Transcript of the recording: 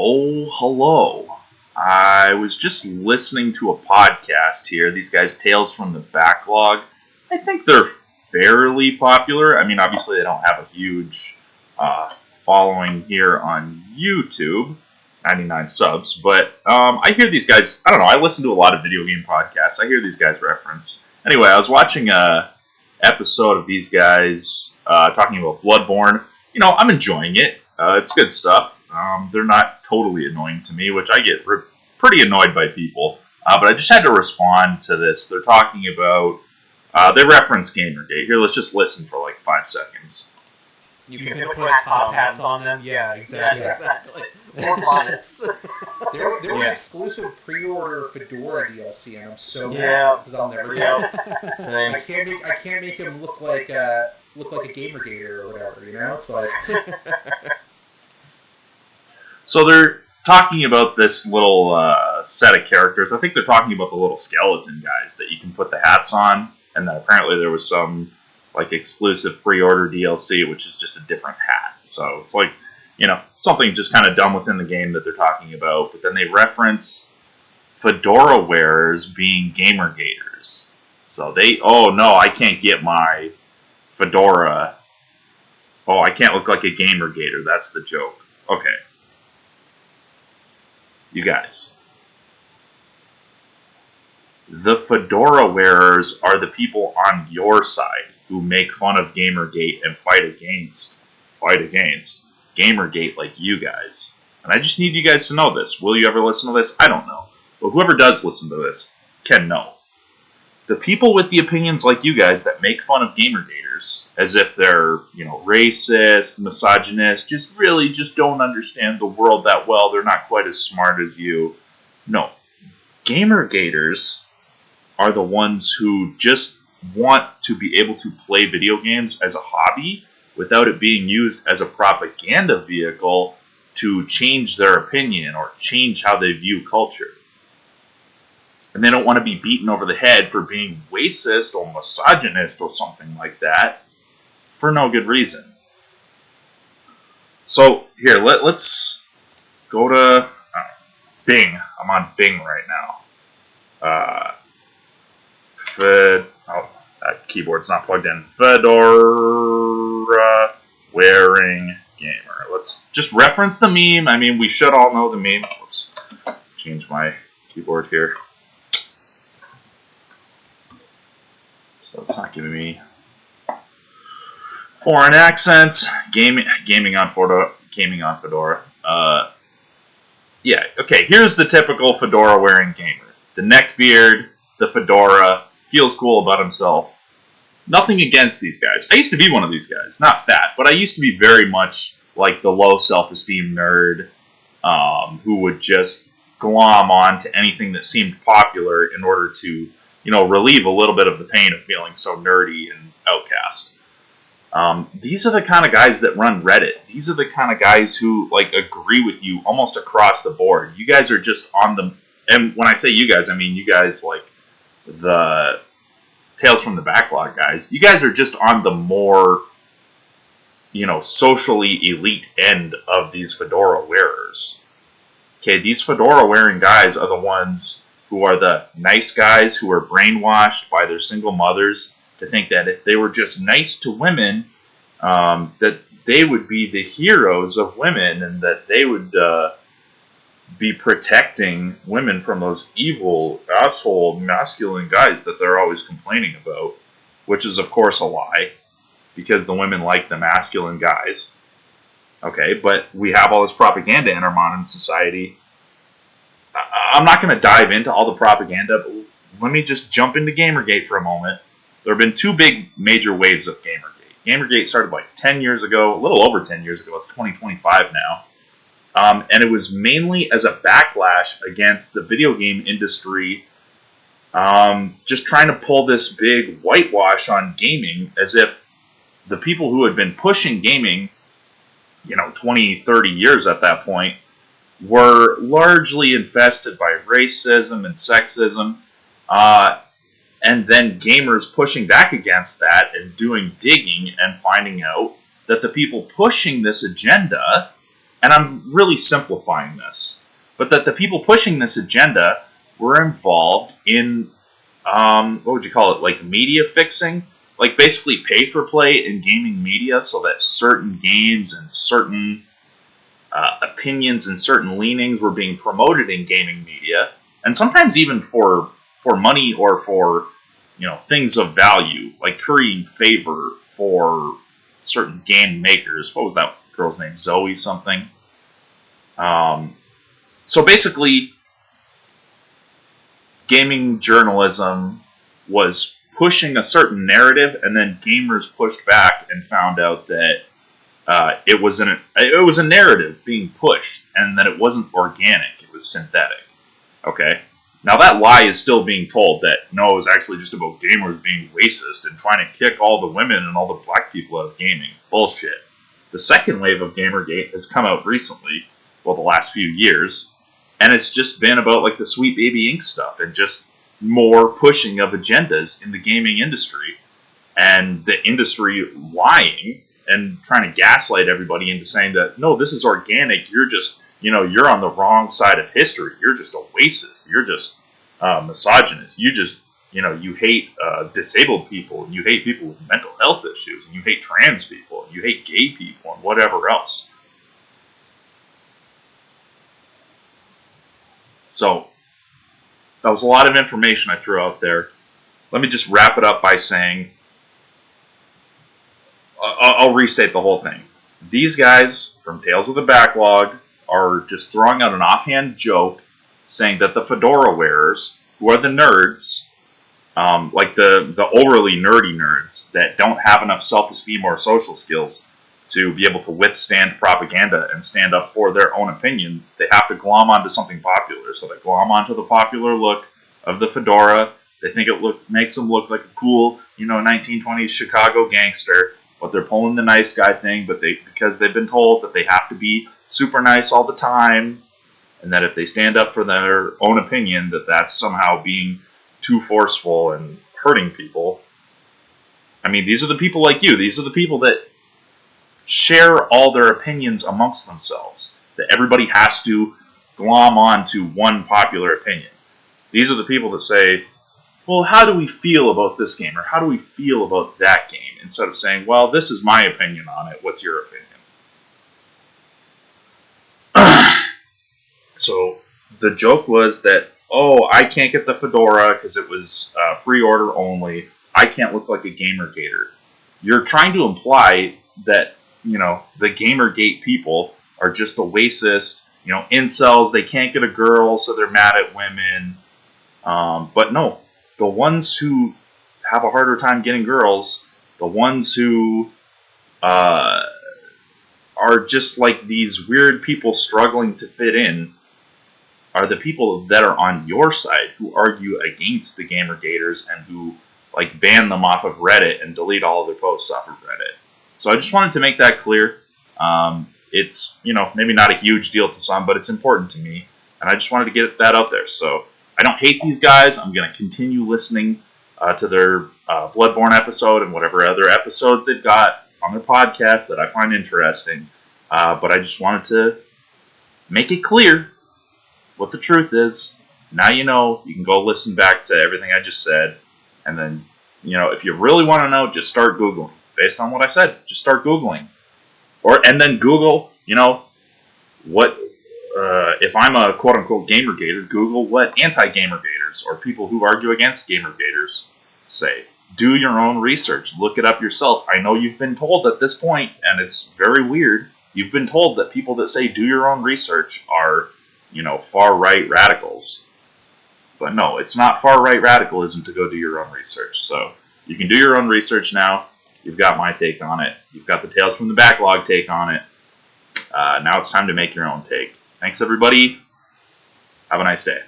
Oh, hello. I was just listening to a podcast here. These guys, Tales from the Backlog. I think they're fairly popular. I mean, obviously, they don't have a huge following here on YouTube, 99 subs, but I hear these guys, I don't know, I listen to a lot of video game podcasts. I hear these guys referenced. Anyway, I was watching a episode of these guys talking about Bloodborne. You know, I'm enjoying it. It's good stuff. They're not totally annoying to me, which I get pretty annoyed by people. But I just had to respond to this. They're talking about, they reference GamerGate. Here, let's just listen for like 5 seconds. You can put top hats on them. Yeah, exactly. Yes, exactly. More bonnets. There was exclusive pre-order Fedora DLC, and I'm so Yeah. because I'll never get it. Same. I can't make him look like a GamerGater or whatever. You know, it's like. So they're talking about this little set of characters. I think they're talking about the little skeleton guys that you can put the hats on, and then apparently there was some like exclusive pre-order DLC, which is just a different hat. So it's like, you know, something just kind of done within the game that they're talking about. But then they reference Fedora wearers being GamerGaters. So oh no, I can't get my Fedora. Oh, I can't look like a GamerGater. That's the joke. Okay. You guys. The Fedora wearers are the people on your side who make fun of GamerGate and fight against GamerGate like you guys. And I just need you guys to know this. Will you ever listen to this? I don't know. But whoever does listen to this can know. The people with the opinions like you guys that make fun of GamerGaters as if they're, you know, racist, misogynist, just don't understand the world that well. They're not quite as smart as you. No. GamerGaters are the ones who just want to be able to play video games as a hobby without it being used as a propaganda vehicle to change their opinion or change how they view culture. And they don't want to be beaten over the head for being racist or misogynist or something like that for no good reason. So, here, let's go to Bing. I'm on Bing right now. That keyboard's not plugged in. Fedora wearing gamer. Let's just reference the meme. I mean, we should all know the meme. Let's change my keyboard here. So it's not giving me foreign accents. Gaming on Fedora. Yeah, okay, here's the typical Fedora wearing gamer. The neck beard, the fedora, feels cool about himself. Nothing against these guys. I used to be one of these guys. Not fat, but I used to be very much like the low self-esteem nerd who would just glom on to anything that seemed popular in order to, you know, relieve a little bit of the pain of feeling so nerdy and outcast. These are the kind of guys that run Reddit. These are the kind of guys who, like, agree with you almost across the board. You guys are just on the... And when I say you guys, I mean you guys, like, the Tales from the Backlog guys. You guys are just on the more, you know, socially elite end of these fedora wearers. Okay, these fedora wearing guys are the ones who are the nice guys who are brainwashed by their single mothers to think that if they were just nice to women, that they would be the heroes of women and that they would be protecting women from those evil, asshole, masculine guys that they're always complaining about, which is, of course, a lie, because the women like the masculine guys. Okay, but we have all this propaganda in our modern society. I'm not going to dive into all the propaganda, but let me just jump into GamerGate for a moment. There have been two big major waves of GamerGate. GamerGate started like 10 years ago, a little over 10 years ago. It's 2025 now. And it was mainly as a backlash against the video game industry just trying to pull this big whitewash on gaming as if the people who had been pushing gaming, you know, 20, 30 years at that point, were largely infested by racism and sexism. And then gamers pushing back against that and doing digging and finding out that the people pushing this agenda and I'm really simplifying this, but that the people pushing this agenda were involved in, what would you call it, like media fixing? Like basically pay for play in gaming media so that certain games and certain opinions and certain leanings were being promoted in gaming media, and sometimes even for money or for things of value, like currying favor for certain game makers. What was that girl's name? Zoe something. So basically, gaming journalism was pushing a certain narrative, and then gamers pushed back and found out that it was a narrative being pushed, and that it wasn't organic; it was synthetic. Okay, now that lie is still being told that no, it was actually just about gamers being racist and trying to kick all the women and all the black people out of gaming. Bullshit. The second wave of GamerGate has come out recently, well, the last few years, and it's just been about like the Sweet Baby Inc. stuff and just more pushing of agendas in the gaming industry, and the industry lying and trying to gaslight everybody into saying that no, this is organic. You're just you're on the wrong side of history. You're just a racist. You're just misogynist. You just you hate disabled people, and you hate people with mental health issues, and you hate trans people, and you hate gay people, and whatever else. So that was a lot of information I threw out there. Let me just wrap it up by saying, I'll restate the whole thing. These guys from Tales of the Backlog are just throwing out an offhand joke saying that the Fedora wearers, who are the nerds, like the overly nerdy nerds that don't have enough self-esteem or social skills to be able to withstand propaganda and stand up for their own opinion, they have to glom onto something popular. So they glom onto the popular look of the fedora. They think it makes them look like a cool, 1920s Chicago gangster, but they're pulling the nice guy thing, because they've been told that they have to be super nice all the time, and that if they stand up for their own opinion, that's somehow being too forceful and hurting people. I mean, these are the people like you. These are the people that share all their opinions amongst themselves, that everybody has to glom on to one popular opinion. These are the people that say, well, how do we feel about this game, or how do we feel about that game, instead of saying, well, this is my opinion on it, what's your opinion? So the joke was that, oh, I can't get the fedora because it was pre-order only, I can't look like a GamerGater. You're trying to imply that the GamerGate people are just the racist, incels, they can't get a girl, so they're mad at women. But no, the ones who have a harder time getting girls, the ones who are just like these weird people struggling to fit in, are the people that are on your side, who argue against the GamerGaters and who ban them off of Reddit and delete all of their posts off of Reddit. So I just wanted to make that clear. It's, maybe not a huge deal to some, but it's important to me. And I just wanted to get that out there. So I don't hate these guys. I'm going to continue listening to their Bloodborne episode and whatever other episodes they've got on their podcast that I find interesting. But I just wanted to make it clear what the truth is. Now you can go listen back to everything I just said. And then, if you really want to know, just start Googling. Based on what I said, just start Googling. And then Google, what, if I'm a quote-unquote GamerGater, Google what anti-GamerGaters or people who argue against GamerGaters say. Do your own research. Look it up yourself. I know you've been told at this point, and it's very weird, you've been told that people that say do your own research are, far-right radicals. But no, it's not far-right radicalism to go do your own research. So you can do your own research now. You've got my take on it. You've got the Tales from the Backlog take on it. Now it's time to make your own take. Thanks, everybody. Have a nice day.